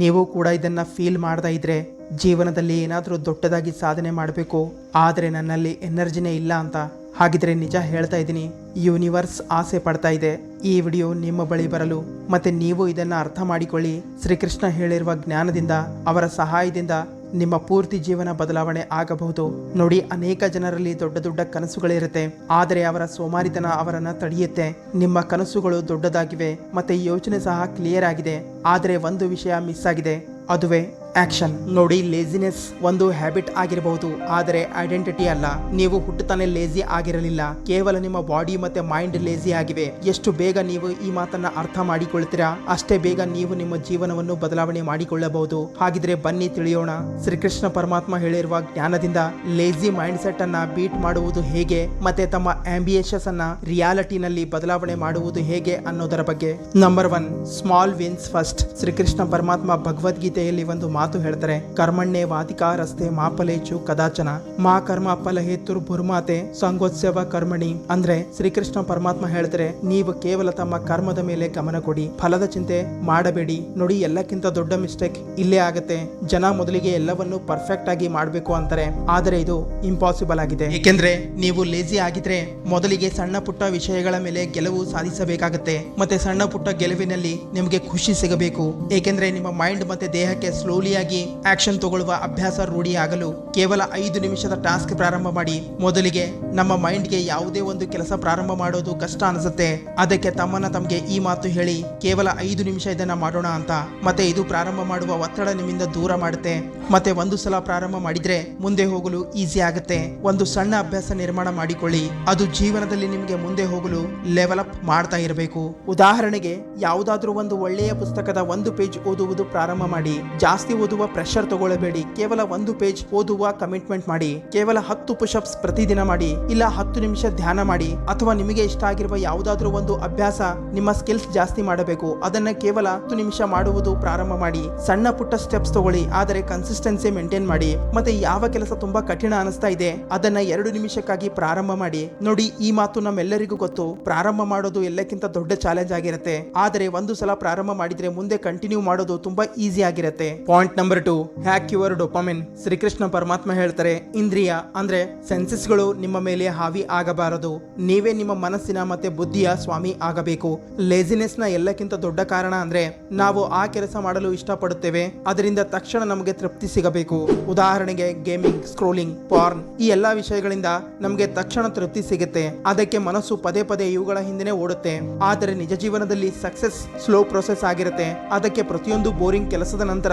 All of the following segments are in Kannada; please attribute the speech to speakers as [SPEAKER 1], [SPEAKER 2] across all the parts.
[SPEAKER 1] ನೀವು ಕೂಡ ಇದನ್ನ ಫೀಲ್ ಮಾಡ್ತಾ ಇದ್ರೆ ಜೀವನದಲ್ಲಿ ಏನಾದರೂ ದೊಡ್ಡದಾಗಿ ಸಾಧನೆ ಮಾಡಬೇಕು ಆದರೆ ನನ್ನಲ್ಲಿ ಎನರ್ಜಿನೇ ಇಲ್ಲ ಅಂತ, ಹಾಗಿದ್ರೆ ನಿಜ ಹೇಳ್ತಾ ಇದ್ದೀನಿ, ಯೂನಿವರ್ಸ್ ಆಸೆ ಪಡ್ತಾ ಇದೆ ಈ ವಿಡಿಯೋ ನಿಮ್ಮ ಬಳಿ ಬರಲು. ಮತ್ತೆ ನೀವು ಇದನ್ನ ಅರ್ಥ ಮಾಡಿಕೊಳ್ಳಿ. ಶ್ರೀಕೃಷ್ಣ ಹೇಳಿರುವ ಜ್ಞಾನದಿಂದ, ಅವರ ಸಹಾಯದಿಂದ ನಿಮ್ಮ ಪೂರ್ತಿ ಜೀವನ ಬದಲಾವಣೆ ಆಗಬಹುದು. ನೋಡಿ, ಅನೇಕ ಜನರಲ್ಲಿ ದೊಡ್ಡ ದೊಡ್ಡ ಕನಸುಗಳಿರುತ್ತೆ, ಆದರೆ ಅವರ ಸೋಮಾರಿತನ ಅವರನ್ನ ತಡೆಯುತ್ತೆ. ನಿಮ್ಮ ಕನಸುಗಳು ದೊಡ್ಡದಾಗಿವೆ ಮತ್ತೆ ಯೋಚನೆ ಸಹ ಕ್ಲಿಯರ್ ಆಗಿದೆ, ಆದರೆ ಒಂದು ವಿಷಯ ಮಿಸ್ ಆಗಿದೆ, ಅದುವೇ ಆಕ್ಷನ್. ನೋಡಿ, ಲೇಜಿನೆಸ್ ಒಂದು ಹ್ಯಾಬಿಟ್ ಆಗಿರಬಹುದು, ಆದರೆ ಐಡೆಂಟಿಟಿ ಅಲ್ಲ. ನೀವು ಹುಟ್ಟುತ್ತಾನೆ ಲೇಜಿ ಆಗಿರಲಿಲ್ಲ, ಕೇವಲ ನಿಮ್ಮ ಬಾಡಿ ಮತ್ತೆ ಮೈಂಡ್ ಲೇಜಿ ಆಗಿವೆ. ಎಷ್ಟು ಬೇಗ ನೀವು ಈ ಮಾತನ್ನ ಅರ್ಥ ಮಾಡಿಕೊಳ್ತೀರಾ ಅಷ್ಟೇ ಬೇಗ ನೀವು ನಿಮ್ಮ ಜೀವನವನ್ನು ಬದಲಾವಣೆ ಮಾಡಿಕೊಳ್ಳಬಹುದು. ಹಾಗಿದ್ರೆ ಬನ್ನಿ ತಿಳಿಯೋಣ, ಶ್ರೀಕೃಷ್ಣ ಪರಮಾತ್ಮ ಹೇಳಿರುವ ಜ್ಞಾನದಿಂದ ಲೇಜಿ ಮೈಂಡ್ ಸೆಟ್ ಅನ್ನ ಬೀಟ್ ಮಾಡುವುದು ಹೇಗೆ ಮತ್ತೆ ತಮ್ಮ ಆಂಬಿಯಸ್ ಅನ್ನ ರಿಯಾಲಿಟಿನಲ್ಲಿ ಬದಲಾವಣೆ ಮಾಡುವುದು ಹೇಗೆ ಅನ್ನೋದರ ಬಗ್ಗೆ. Number 1, small wins first. Shri Krishna ಪರಮಾತ್ಮ ಭಗವದ್ಗೀತೆಯಲ್ಲಿ ಒಂದು ಮಾತು ಹೇಳ್ತಾರೆ, ಕರ್ಮಣ್ಣೆ ವಾಧಿಕಾರಸ್ತೆ ಮಾ ಫಲೇಚು ಕದಾಚನ ಮಾ ಕರ್ಮ ಫಲ ಹೇತುರ್ ಭುರ್ಮಾತೆ ಸಂಗೋತ್ಸವ ಕರ್ಮಣಿ. ಅಂದ್ರೆ ಶ್ರೀಕೃಷ್ಣ ಪರಮಾತ್ಮ ಹೇಳ್ತಾರೆ, ನೀವು ಕೇವಲ ತಮ್ಮ ಕರ್ಮದ ಮೇಲೆ ಗಮನ ಕೊಡಿ, ಫಲದ ಚಿಂತೆ ಮಾಡಬೇಡಿ. ನೋಡಿ, ಎಲ್ಲಕ್ಕಿಂತ ದೊಡ್ಡ ಮಿಸ್ಟೇಕ್ ಇಲ್ಲೇ ಆಗತ್ತೆ. ಜನ ಮೊದಲಿಗೆ ಎಲ್ಲವನ್ನು ಪರ್ಫೆಕ್ಟ್ ಆಗಿ ಮಾಡಬೇಕು ಅಂತಾರೆ, ಆದರೆ ಇದು ಇಂಪಾಸಿಬಲ್ ಆಗಿದೆ. ಏಕೆಂದ್ರೆ ನೀವು ಲೇಜಿ ಆಗಿದ್ರೆ ಮೊದಲಿಗೆ ಸಣ್ಣ ಪುಟ್ಟ ವಿಷಯಗಳ ಮೇಲೆ ಗೆಲುವು ಸಾಧಿಸಬೇಕಾಗತ್ತೆ. ಮತ್ತೆ ಸಣ್ಣ ಪುಟ್ಟ ಗೆಲುವಿನಲ್ಲಿ ನಿಮಗೆ ಖುಷಿ ಸಿಗಬೇಕು. ಏಕೆಂದ್ರೆ ನಿಮ್ಮ ಮೈಂಡ್ ಮತ್ತೆ ದೇಹಕ್ಕೆ ಸ್ಲೋಲಿ ಆಗಿ ಆಕ್ಷನ್ ತಗೊಳ್ಳುವ ಅಭ್ಯಾಸ ರೂಢಿಯಾಗಲು ಕೇವಲ 5 ನಿಮಿಷದ ಟಾಸ್ಕ್ ಪ್ರಾರಂಭ ಮಾಡಿ. ಮೊದಲಿಗೆ ನಮ್ಮ ಮೈಂಡ್ಗೆ ಯಾವುದೇ ಒಂದು ಕೆಲಸ ಪ್ರಾರಂಭ ಮಾಡೋದು ಕಷ್ಟ ಅನಿಸುತ್ತೆ, ಅದಕ್ಕೆ ತಮಗೆ ಈ ಮಾತು ಹೇಳಿ, ಕೇವಲ 5 ನಿಮಿಷ ಇದನ್ನ ಮಾಡೋಣ ಅಂತ. ಮತ್ತೆ ಇದು ಪ್ರಾರಂಭ ಮಾಡುವ ಒತ್ತಡ ನಿಮ್ಮಿಂದ ದೂರ ಮಾಡುತ್ತೆ. ಮತ್ತೆ ಒಂದು ಸಲ ಪ್ರಾರಂಭ ಮಾಡಿದ್ರೆ ಮುಂದೆ ಹೋಗಲು ಈಸಿ ಆಗುತ್ತೆ. ಒಂದು ಸಣ್ಣ ಅಭ್ಯಾಸ ನಿರ್ಮಾಣ ಮಾಡಿಕೊಳ್ಳಿ, ಅದು ಜೀವನದಲ್ಲಿ ನಿಮಗೆ ಮುಂದೆ ಹೋಗಲು ಲೆವೆಲ್ ಅಪ್ ಮಾಡ್ತಾ ಇರಬೇಕು. ಉದಾಹರಣೆಗೆ, ಯಾವುದಾದ್ರೂ ಒಂದು ಒಳ್ಳೆಯ ಪುಸ್ತಕದ 1 ಪೇಜ್ ಓದುವುದು ಪ್ರಾರಂಭ ಮಾಡಿ. ಜಾಸ್ತಿ ಓದುವ ಪ್ರೆಷರ್ ತಗೊಳ್ಳಬೇಡಿ, ಕೇವಲ 1 ಪೇಜ್ ಓದುವ ಕಮಿಟ್ಮೆಂಟ್ ಮಾಡಿ. ಕೇವಲ 10 ಪುಷಪ್ಸ್ ಪ್ರತಿದಿನ ಮಾಡಿ, ಇಲ್ಲ 10 ನಿಮಿಷ ಧ್ಯಾನ ಮಾಡಿ, ಅಥವಾ ನಿಮಗೆ ಇಷ್ಟ ಆಗಿರುವ ಯಾವುದಾದ್ರೂ ಒಂದು ಅಭ್ಯಾಸ. ನಿಮ್ಮ ಸ್ಕಿಲ್ಸ್ ಜಾಸ್ತಿ ಮಾಡಬೇಕು, ಅದನ್ನ ಕೇವಲ 10 ನಿಮಿಷ ಮಾಡುವುದು ಪ್ರಾರಂಭ ಮಾಡಿ. ಸಣ್ಣ ಪುಟ್ಟ ಸ್ಟೆಪ್ಸ್ ತಗೊಳ್ಳಿ, ಆದರೆ ಕನ್ಸಿಸ್ಟೆನ್ಸಿ ಮೇಂಟೈನ್ ಮಾಡಿ. ಮತ್ತೆ ಯಾವ ಕೆಲಸ ತುಂಬಾ ಕಠಿಣ ಅನಿಸ್ತಾ ಇದೆ ಅದನ್ನ 2 ನಿಮಿಷಕ್ಕಾಗಿ ಪ್ರಾರಂಭ ಮಾಡಿ. ನೋಡಿ, ಈ ಮಾತು ನಮ್ಮೆಲ್ಲರಿಗೂ ಗೊತ್ತು, ಪ್ರಾರಂಭ ಮಾಡೋದು ಎಲ್ಲಕ್ಕಿಂತ ದೊಡ್ಡ ಚಾಲೆಂಜ್ ಆಗಿರುತ್ತೆ, ಆದರೆ ಒಂದು ಸಲ ಪ್ರಾರಂಭ ಮಾಡಿದ್ರೆ ಮುಂದೆ ಕಂಟಿನ್ಯೂ ಮಾಡೋದು ತುಂಬಾ ಈಸಿ ಆಗಿರುತ್ತೆ. Point number 2, hack your dopamine. Shri Krishna ಪರಮಾತ್ಮ ಹೇಳ್ತಾರೆ, ಇಂದ್ರಿಯ ಅಂದ್ರೆ ಸೆನ್ಸಸ್ಗಳು ನಿಮ್ಮ ಮೇಲೆ ಹಾವಿ ಆಗಬಾರದು, ನೀವೇ ನಿಮ್ಮ ಮನಸ್ಸಿನ ಮತ್ತೆ ಬುದ್ಧಿಯ ಸ್ವಾಮಿ ಆಗಬೇಕು. ಲೇಜಿನೆಸ್ ನ ಎಲ್ಲಕ್ಕಿಂತ ದೊಡ್ಡ ಕಾರಣ ಅಂದ್ರೆ ನಾವು ಆ ಕೆಲಸ ಮಾಡಲು ಇಷ್ಟಪಡುತ್ತೇವೆ, ಅದರಿಂದ ತಕ್ಷಣ ನಮಗೆ ತೃಪ್ತಿ ಸಿಗಬೇಕು. ಉದಾಹರಣೆಗೆ, ಗೇಮಿಂಗ್, ಸ್ಕ್ರೋಲಿಂಗ್, ಪಾರ್ನ್, ಈ ಎಲ್ಲಾ ವಿಷಯಗಳಿಂದ ನಮಗೆ ತಕ್ಷಣ ತೃಪ್ತಿ ಸಿಗುತ್ತೆ, ಅದಕ್ಕೆ ಮನಸ್ಸು ಪದೇ ಪದೇ ಇವುಗಳ ಹಿಂದೆ ಓಡುತ್ತೆ. ಆದರೆ ನಿಜ ಜೀವನದಲ್ಲಿ ಸಕ್ಸಸ್ ಸ್ಲೋ ಪ್ರೊಸೆಸ್ ಆಗಿರುತ್ತೆ, ಅದಕ್ಕೆ ಪ್ರತಿಯೊಂದು ಬೋರಿಂಗ್ ಕೆಲಸದ ನಂತರ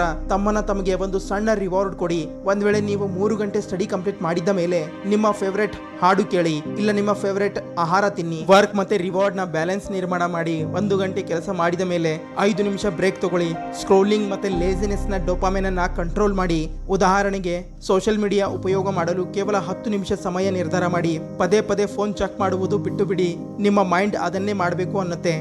[SPEAKER 1] ತಮಗೆ ಒಂದು ಸಣ್ಣ ರಿವಾರ್ಡ್ ಕೊಡಿ. ಒಂದ್ ವೇಳೆ ನೀವು 3 ಗಂಟೆ ಸ್ಟಡಿ ಕಂಪ್ಲೀಟ್ ಮಾಡಿದ ಮೇಲೆ ನಿಮ್ಮ ಫೇವರೇಟ್ ಹಾಡು ಕೇಳಿ, ಇಲ್ಲ ನಿಮ್ಮ ಫೇವರೇಟ್ ಆಹಾರ ತಿನ್ನಿ. ವರ್ಕ್ ಮತ್ತೆ ರಿವಾರ್ಡ್ ನ ಬ್ಯಾಲೆನ್ಸ್ ನಿರ್ಮಾಣ ಮಾಡಿ. 1 ಗಂಟೆ ಕೆಲಸ ಮಾಡಿದ ಮೇಲೆ 5 ನಿಮಿಷ ಬ್ರೇಕ್ ತಗೊಳ್ಳಿ. ಸ್ಕ್ರೋಲಿಂಗ್ ಮತ್ತೆ ಲೇಜಿನೆಸ್ ನ ಡೋಪಾಮೈನ್ ಅನ್ನ ಕಂಟ್ರೋಲ್ ಮಾಡಿ. ಉದಾಹರಣೆಗೆ, ಸೋಷಿಯಲ್ ಮೀಡಿಯಾ ಉಪಯೋಗ ಮಾಡಲು ಕೇವಲ 10 ನಿಮಿಷ ಸಮಯ ನಿರ್ಧಾರ ಮಾಡಿ. ಪದೇ ಪದೇ ಫೋನ್ ಚೆಕ್ ಮಾಡುವುದು ಬಿಟ್ಟು ಬಿಡಿ, ನಿಮ್ಮ ಮೈಂಡ್ ಅದನ್ನೇ ಮಾಡಬೇಕು ಅನ್ನತ್ತೆ,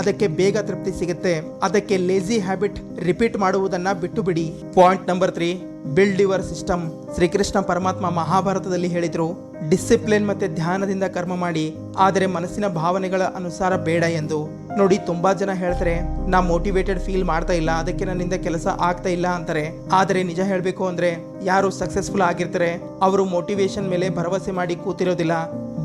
[SPEAKER 1] ಅದಕ್ಕೆ ಬೇಗ ತೃಪ್ತಿ ಸಿಗುತ್ತೆ. ಅದಕ್ಕೆ ಲೇಜಿ ಹ್ಯಾಬಿಟ್ ರಿಪೀಟ್ ಮಾಡುವುದನ್ನ ಬಿಟ್ಟು ಬಿಡಿ. Point number 3, build your system. Shri Krishna ಪರಮಾತ್ಮ ಮಹಾಭಾರತದಲ್ಲಿ ಹೇಳಿದ್ರು, ಡಿಸಿಪ್ಲಿನ್ ಮತ್ತೆ ಧ್ಯಾನದಿಂದ ಕರ್ಮ ಮಾಡಿ, ಆದರೆ ಮನಸ್ಸಿನ ಭಾವನೆಗಳ ಅನುಸಾರ ಬೇಡ ಎಂದು. ನೋಡಿ, ತುಂಬಾ ಜನ ಹೇಳ್ತಾರೆ, ನಾ ಮೋಟಿವೇಟೆಡ್ ಫೀಲ್ ಮಾಡ್ತಾ ಇಲ್ಲ, ಅದಕ್ಕೆ ನನ್ನಿಂದ ಕೆಲಸ ಆಗ್ತಾ ಇಲ್ಲ ಅಂತಾರೆ. ಆದರೆ ನಿಜ ಹೇಳ್ಬೇಕು ಅಂದ್ರೆ, ಯಾರು ಸಕ್ಸಸ್ಫುಲ್ ಆಗಿರ್ತಾರೆ ಅವರು ಮೋಟಿವೇಶನ್ ಮೇಲೆ ಭರವಸೆ ಮಾಡಿ ಕೂತಿರೋದಿಲ್ಲ,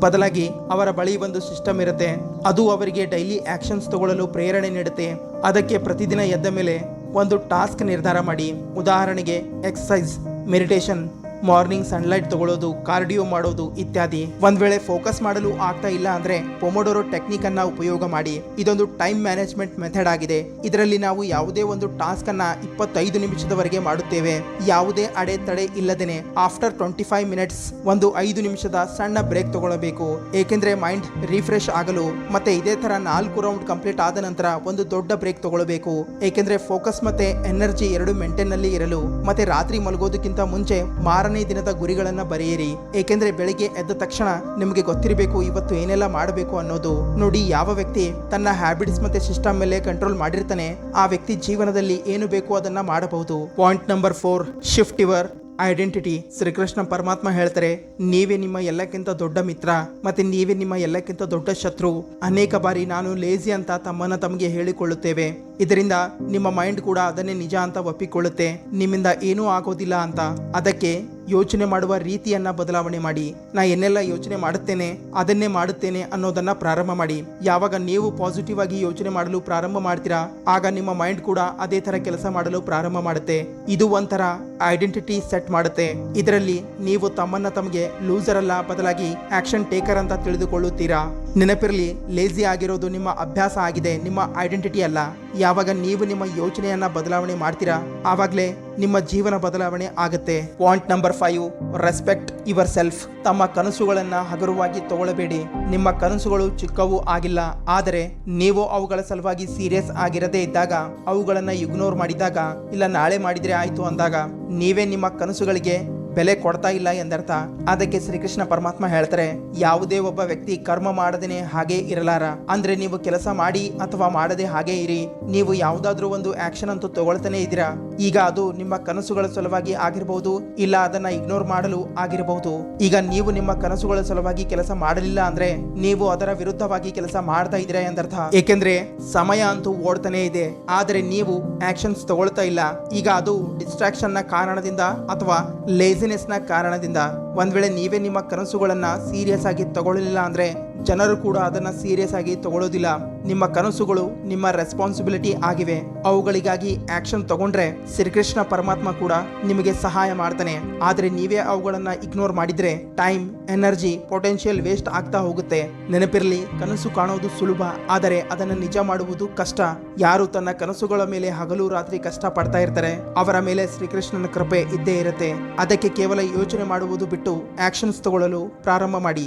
[SPEAKER 1] ಬದಲಾಗಿ ಅವರ ಬಳಿ ಒಂದು ಸಿಸ್ಟಮ್ ಇರುತ್ತೆ, ಅದು ಅವರಿಗೆ ಡೈಲಿ ಆಕ್ಷನ್ಸ್ ತಗೊಳ್ಳಲು ಪ್ರೇರಣೆ ನೀಡುತ್ತೆ. ಅದಕ್ಕೆ ಪ್ರತಿದಿನ ಎದ್ದ ಮೇಲೆ ಒಂದು ಟಾಸ್ಕ್ ನಿರ್ಧಾರ ಮಾಡಿ. ಉದಾಹರಣೆಗೆ, ಎಕ್ಸಸೈಸ್, ಮೆಡಿಟೇಷನ್, ಮಾರ್ನಿಂಗ್ ಸನ್ಲೈಟ್ ತಗೊಳ್ಳೋದು, ಕಾರ್ಡಿಯೋ ಮಾಡೋದು ಇತ್ಯಾದಿ. ಒಂದ್ ವೇಳೆ ಫೋಕಸ್ ಮಾಡಲು ಆಗ್ತಾ ಇಲ್ಲ ಅಂದ್ರೆ ಪೊಮೊಡೋರೋ ಟೆಕ್ನಿಕ್ ಅನ್ನ ಉಪಯೋಗ ಮಾಡಿ. ಇದೊಂದು ಟೈಮ್ ಮ್ಯಾನೇಜ್ಮೆಂಟ್ ಮೆಥಡ್ ಆಗಿದೆ. ಇದರಲ್ಲಿ ನಾವು ಯಾವುದೇ ಒಂದು ಟಾಸ್ಕ್ ಅನ್ನ 25 ನಿಮಿಷದವರೆಗೆ ಮಾಡುತ್ತೇವೆ, ಯಾವುದೇ ಅಡೆತಡೆ ಇಲ್ಲದೇನೆ. ಆಫ್ಟರ್ 25 ಮಿನಿಟ್ಸ್ ಒಂದು 5 ನಿಮಿಷದ ಸಣ್ಣ ಬ್ರೇಕ್ ತಗೊಳ್ಳಬೇಕು, ಏಕೆಂದ್ರೆ ಮೈಂಡ್ ರಿಫ್ರೆಶ್ ಆಗಲು. ಮತ್ತೆ ಇದೇ ತರ 4 ರೌಂಡ್ ಕಂಪ್ಲೀಟ್ ಆದ ನಂತರ ಒಂದು ದೊಡ್ಡ ಬ್ರೇಕ್ ತಗೊಳ್ಳಬೇಕು, ಏಕೆಂದ್ರೆ ಫೋಕಸ್ ಮತ್ತೆ ಎನರ್ಜಿ 2 ಮೇಂಟೈನ್ ನಲ್ಲಿ ಇರಲು. ಮತ್ತೆ ರಾತ್ರಿ ಮಲಗೋದಕ್ಕಿಂತ ಮುಂಚೆ ಮಾರನೇ ದಿನದ ಗುರಿಗಳನ್ನ ಬರೆಯಿರಿ, ಏಕೆಂದ್ರೆ ಬೆಳಿಗ್ಗೆ ಎದ್ದ ತಕ್ಷಣ ನಿಮಗೆ ಗೊತ್ತಿರಬೇಕು ಇವತ್ತು ಏನೆಲ್ಲ ಮಾಡಬೇಕು ಅನ್ನೋದು. ನೋಡಿ, ಯಾವ ವ್ಯಕ್ತಿ ತನ್ನ ಹ್ಯಾಬಿಟ್ಸ್ ಮತ್ತೆ ಸಿಸ್ಟಮ್ ಮೇಲೆ ಕಂಟ್ರೋಲ್ ಮಾಡಿರ್ತಾನೆ, ಆ ವ್ಯಕ್ತಿ ಜೀವನದಲ್ಲಿ ಏನು ಬೇಕು ಅದನ್ನ ಮಾಡಬಹುದು. Point number 4, shift your identity. Shri Krishna ಪರಮಾತ್ಮ ಹೇಳ್ತಾರೆ, ನೀವೇ ನಿಮ್ಮ ಎಲ್ಲಕ್ಕಿಂತ ದೊಡ್ಡ ಮಿತ್ರ ಮತ್ತೆ ನೀವೇ ನಿಮ್ಮ ಎಲ್ಲಕ್ಕಿಂತ ದೊಡ್ಡ ಶತ್ರು. ಅನೇಕ ಬಾರಿ ನಾನು ಲೇಜಿ ಅಂತ ತಮ್ಮನ್ನ ತಮಗೆ ಹೇಳಿಕೊಳ್ಳುತ್ತೇವೆ. ಇದರಿಂದ ನಿಮ್ಮ ಮೈಂಡ್ ಕೂಡ ಅದನ್ನೇ ನಿಜ ಅಂತ ಒಪ್ಪಿಕೊಳ್ಳುತ್ತೆ, ನಿಮ್ಮಿಂದ ಏನೂ ಆಗೋದಿಲ್ಲ ಅಂತ. ಅದಕ್ಕೆ ಯೋಚನೆ ಮಾಡುವ ರೀತಿಯನ್ನ ಬದಲಾವಣೆ ಮಾಡಿ. ನಾ ಏನೆಲ್ಲ ಯೋಚನೆ ಮಾಡುತ್ತೇನೆ ಅದನ್ನೇ ಮಾಡುತ್ತೇನೆ ಅನ್ನೋದನ್ನ ಪ್ರಾರಂಭ ಮಾಡಿ. ಯಾವಾಗ ನೀವು ಪಾಸಿಟಿವ್ ಆಗಿ ಯೋಚನೆ ಮಾಡಲು ಪ್ರಾರಂಭ ಮಾಡ್ತೀರಾ, ಆಗ ನಿಮ್ಮ ಮೈಂಡ್ ಕೂಡ ಅದೇ ತರ ಕೆಲಸ ಮಾಡಲು ಪ್ರಾರಂಭ ಮಾಡುತ್ತೆ. ಇದು ಒಂಥರ ಐಡೆಂಟಿಟಿ ಸೆಟ್ ಮಾಡುತ್ತೆ. ಇದರಲ್ಲಿ ನೀವು ತಮ್ಮನ್ನ ತಮಗೆ ಲೂಸರ್ ಅಲ್ಲ, ಬದಲಾಗಿ ಆಕ್ಷನ್ ಟೇಕರ್ ಅಂತ ತಿಳಿದುಕೊಳ್ಳುತ್ತೀರಾ. ನೆನಪಿರಲಿ, ಲೇಜಿ ಆಗಿರೋದು ನಿಮ್ಮ ಅಭ್ಯಾಸ ಆಗಿದೆ, ನಿಮ್ಮ ಐಡೆಂಟಿಟಿ ಅಲ್ಲ. ಯಾವಾಗ ನೀವು ನಿಮ್ಮ ಯೋಚನೆಯನ್ನ ಬದಲಾವಣೆ ಮಾಡ್ತೀರಾ, ಆವಾಗಲೇ ನಿಮ್ಮ ಜೀವನ ಬದಲಾವಣೆ ಆಗುತ್ತೆ. Point number 5, respect your self. ತಮ್ಮ ಕನಸುಗಳನ್ನ ಹಗುರವಾಗಿ ತಗೊಳ್ಳಬೇಡಿ. ನಿಮ್ಮ ಕನಸುಗಳು ಚಿಕ್ಕವೂ ಆಗಿಲ್ಲ, ಆದರೆ ನೀವು ಅವುಗಳ ಸಲುವಾಗಿ ಸೀರಿಯಸ್ ಆಗಿರದೇ ಇದ್ದಾಗ, ಅವುಗಳನ್ನ ಇಗ್ನೋರ್ ಮಾಡಿದಾಗ, ಇಲ್ಲ ನಾಳೆ ಮಾಡಿದ್ರೆ ಆಯ್ತು ಅಂದಾಗ, ನೀವೇ ನಿಮ್ಮ ಕನಸುಗಳಿಗೆ ಬೆಲೆ ಕೊಡ್ತಾ ಇಲ್ಲ ಎಂದರ್ಥ. ಅದಕ್ಕೆ ಶ್ರೀಕೃಷ್ಣ ಪರಮಾತ್ಮ ಹೇಳ್ತಾರೆ, ಯಾವುದೇ ಒಬ್ಬ ವ್ಯಕ್ತಿ ಕರ್ಮ ಮಾಡದೇನೆ ಹಾಗೆ ಇರಲಾರ. ಅಂದ್ರೆ ನೀವು ಕೆಲಸ ಮಾಡಿ ಅಥವಾ ಮಾಡದೆ ಹಾಗೆ ಇರಿ. ನೀವು ಯಾವುದಾದ್ರೂ ಒಂದು ಆಕ್ಷನ್ ಅಂತೂ ತಗೊಳ್ತಾನೆ ಇದ್ದೀರಾ. ಈಗ ಅದು ನಿಮ್ಮ ಕನಸುಗಳ ಸಲುವಾಗಿ ಆಗಿರಬಹುದು, ಇಲ್ಲ ಅದನ್ನ ಇಗ್ನೋರ್ ಮಾಡಲು ಆಗಿರಬಹುದು. ಈಗ ನೀವು ನಿಮ್ಮ ಕನಸುಗಳ ಸಲುವಾಗಿ ಕೆಲಸ ಮಾಡಲಿಲ್ಲ ಅಂದ್ರೆ ನೀವು ಅದರ ವಿರುದ್ಧವಾಗಿ ಕೆಲಸ ಮಾಡ್ತಾ ಇದ್ದೀರಾ ಎಂದರ್ಥ. ಏಕೆಂದ್ರೆ ಸಮಯ ಅಂತೂ ಓಡ್ತಾನೆ ಇದೆ, ಆದ್ರೆ ನೀವು ಆಕ್ಷನ್ಸ್ ತಗೊಳ್ತಾ ಇಲ್ಲ. ಈಗ ಅದು ಡಿಸ್ಟ್ರಾಕ್ಷನ್ ನ ಕಾರಣದಿಂದ ಅಥವಾ ಲೇಜಿನೆಸ್ ನ ಕಾರಣದಿಂದ. ಒಂದ್ ವೇಳೆ ನೀವೇ ನಿಮ್ಮ ಕನಸುಗಳನ್ನ ಸೀರಿಯಸ್ ಆಗಿ ತಗೊಳ್ಳಲಿಲ್ಲ ಅಂದ್ರೆ ಜನರು ಕೂಡ ಅದನ್ನ ಸೀರಿಯಸ್ ಆಗಿ ತಗೊಳ್ಳೋದಿಲ್ಲ. ನಿಮ್ಮ ಕನಸುಗಳು ನಿಮ್ಮ ರೆಸ್ಪಾನ್ಸಿಬಿಲಿಟಿ ಆಗಿವೆ, ಅವುಗಳಿಗಾಗಿ ಆಕ್ಷನ್ ತಗೊಂಡ್ರೆ ಶ್ರೀಕೃಷ್ಣ ಪರಮಾತ್ಮ ಕೂಡ ನಿಮಗೆ ಸಹಾಯ ಮಾಡ್ತಾನೆ. ಆದ್ರೆ ನೀವೇ ಅವುಗಳನ್ನ ಇಗ್ನೋರ್ ಮಾಡಿದ್ರೆ ಟೈಮ್, ಎನರ್ಜಿ, ಪೊಟೆನ್ಶಿಯಲ್ ವೇಸ್ಟ್ ಆಗ್ತಾ ಹೋಗುತ್ತೆ. ನೆನಪಿರಲಿ, ಕನಸು ಕಾಣೋದು ಸುಲಭ, ಆದರೆ ಅದನ್ನ ನಿಜ ಮಾಡುವುದು ಕಷ್ಟ. ಯಾರು ತನ್ನ ಕನಸುಗಳ ಮೇಲೆ ಹಗಲು ರಾತ್ರಿ ಕಷ್ಟ ಪಡ್ತಾ ಇರ್ತಾರೆ, ಅವರ ಮೇಲೆ ಶ್ರೀಕೃಷ್ಣನ ಕೃಪೆ ಇದ್ದೇ ಇರುತ್ತೆ. ಅದಕ್ಕೆ ಕೇವಲ ಯೋಚನೆ ಮಾಡುವುದು ಬಿಟ್ಟು ಆಕ್ಷನ್ಸ್ ತಗೊಳ್ಳಲು ಪ್ರಾರಂಭ ಮಾಡಿ.